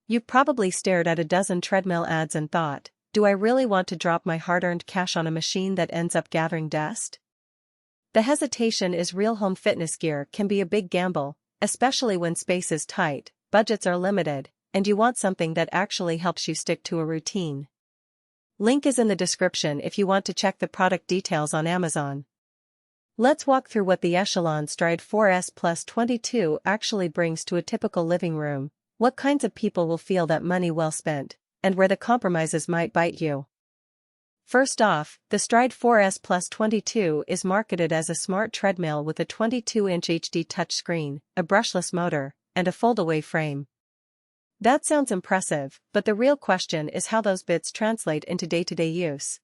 You've probably stared at a dozen treadmill ads and thought, do I really want to drop my hard-earned cash on a machine that ends up gathering dust? The hesitation is real. Home fitness gear can be a big gamble, especially when space is tight, budgets are limited, and you want something that actually helps you stick to a routine. Link is in the description if you want to check the product details on Amazon. Let's walk through what the Echelon Stride 4S+22 actually brings to a typical living room, what kinds of people will feel that money well spent, and where the compromises might bite you. First off, the Stride 4S+22 is marketed as a smart treadmill with a 22-inch HD touchscreen, a brushless motor, and a foldaway frame. That sounds impressive, but the real question is how those bits translate into day-to-day use.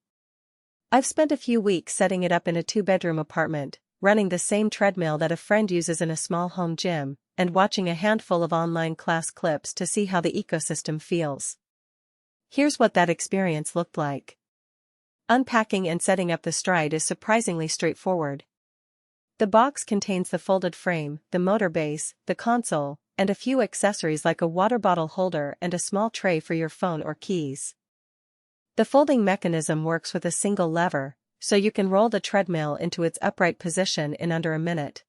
I've spent a few weeks setting it up in a 2-bedroom apartment, running the same treadmill that a friend uses in a small home gym, and watching a handful of online class clips to see how the ecosystem feels. Here's what that experience looked like. Unpacking and setting up the Stride is surprisingly straightforward. The box contains the folded frame, the motor base, the console, and a few accessories like a water bottle holder and a small tray for your phone or keys. The folding mechanism works with a single lever, so you can roll the treadmill into its upright position in under a minute.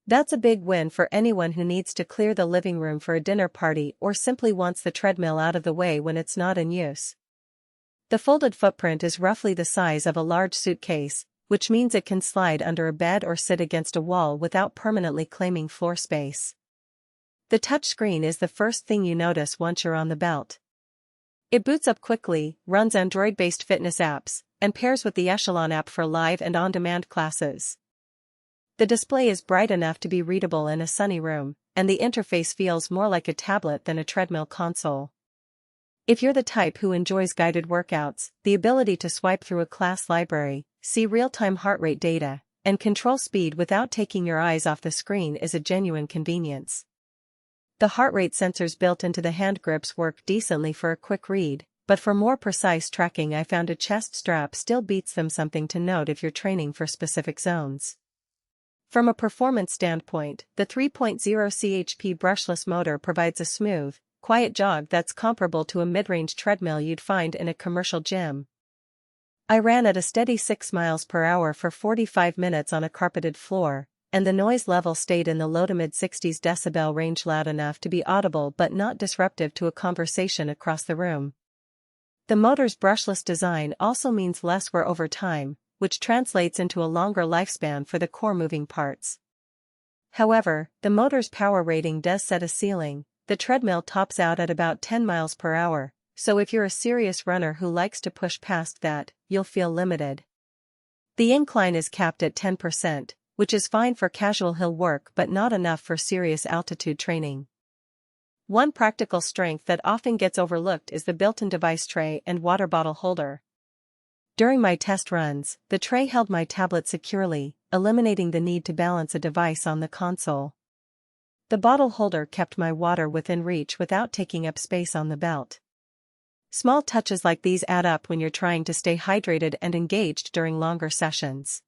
That's a big win for anyone who needs to clear the living room for a dinner party or simply wants the treadmill out of the way when it's not in use. The folded footprint is roughly the size of a large suitcase, which means it can slide under a bed or sit against a wall without permanently claiming floor space. The touchscreen is the first thing you notice once you're on the belt. It boots up quickly, runs Android-based fitness apps, and pairs with the Echelon app for live and on-demand classes. The display is bright enough to be readable in a sunny room, and the interface feels more like a tablet than a treadmill console. If you're the type who enjoys guided workouts, the ability to swipe through a class library, see real-time heart rate data, and control speed without taking your eyes off the screen is a genuine convenience. The heart rate sensors built into the hand grips work decently for a quick read, but for more precise tracking I found a chest strap still beats them. Something to note if you're training for specific zones. From a performance standpoint, the 3.0 chp brushless motor provides a smooth, quiet jog that's comparable to a mid-range treadmill you'd find in a commercial gym. I ran at a steady 6 miles per hour for 45 minutes on a carpeted floor, and the noise level stayed in the low to mid-60s decibel range, loud enough to be audible but not disruptive to a conversation across the room. The motor's brushless design also means less wear over time, which translates into a longer lifespan for the core moving parts. However, the motor's power rating does set a ceiling. The treadmill tops out at about 10 miles per hour, so if you're a serious runner who likes to push past that, you'll feel limited. The incline is capped at 10%, which is fine for casual hill work but not enough for serious altitude training. One practical strength that often gets overlooked is the built-in device tray and water bottle holder. During my test runs, the tray held my tablet securely, eliminating the need to balance a device on the console. The bottle holder kept my water within reach without taking up space on the belt. Small touches like these add up when you're trying to stay hydrated and engaged during longer sessions.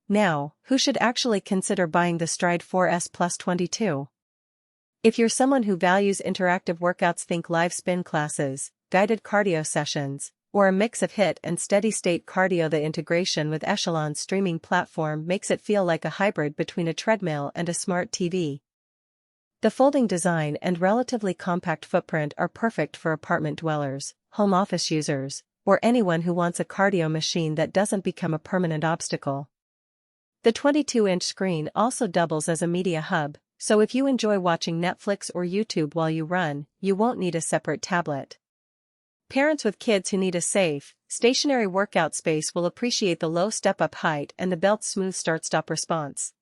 Now, who should actually consider buying the Stride 4S+22? If you're someone who values interactive workouts, think live spin classes, guided cardio sessions, or a mix of HIIT and steady-state cardio, the integration with Echelon's streaming platform makes it feel like a hybrid between a treadmill and a smart TV. The folding design and relatively compact footprint are perfect for apartment dwellers, home office users, or anyone who wants a cardio machine that doesn't become a permanent obstacle. The 22-inch screen also doubles as a media hub, so if you enjoy watching Netflix or YouTube while you run, you won't need a separate tablet. Parents with kids who need a safe, stationary workout space will appreciate the low step-up height and the belt's smooth start-stop response.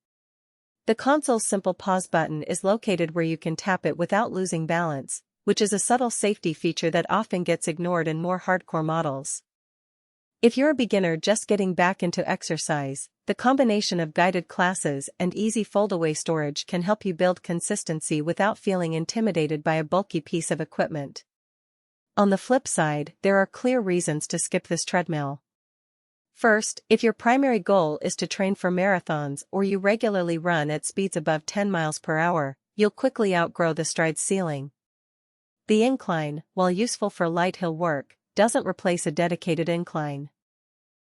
The console's simple pause button is located where you can tap it without losing balance, which is a subtle safety feature that often gets ignored in more hardcore models. If you're a beginner just getting back into exercise, the combination of guided classes and easy foldaway storage can help you build consistency without feeling intimidated by a bulky piece of equipment. On the flip side, there are clear reasons to skip this treadmill. First, if your primary goal is to train for marathons or you regularly run at speeds above 10 miles per hour, you'll quickly outgrow the Stride's ceiling. The Incline, while useful for light hill work, doesn't replace a dedicated incline.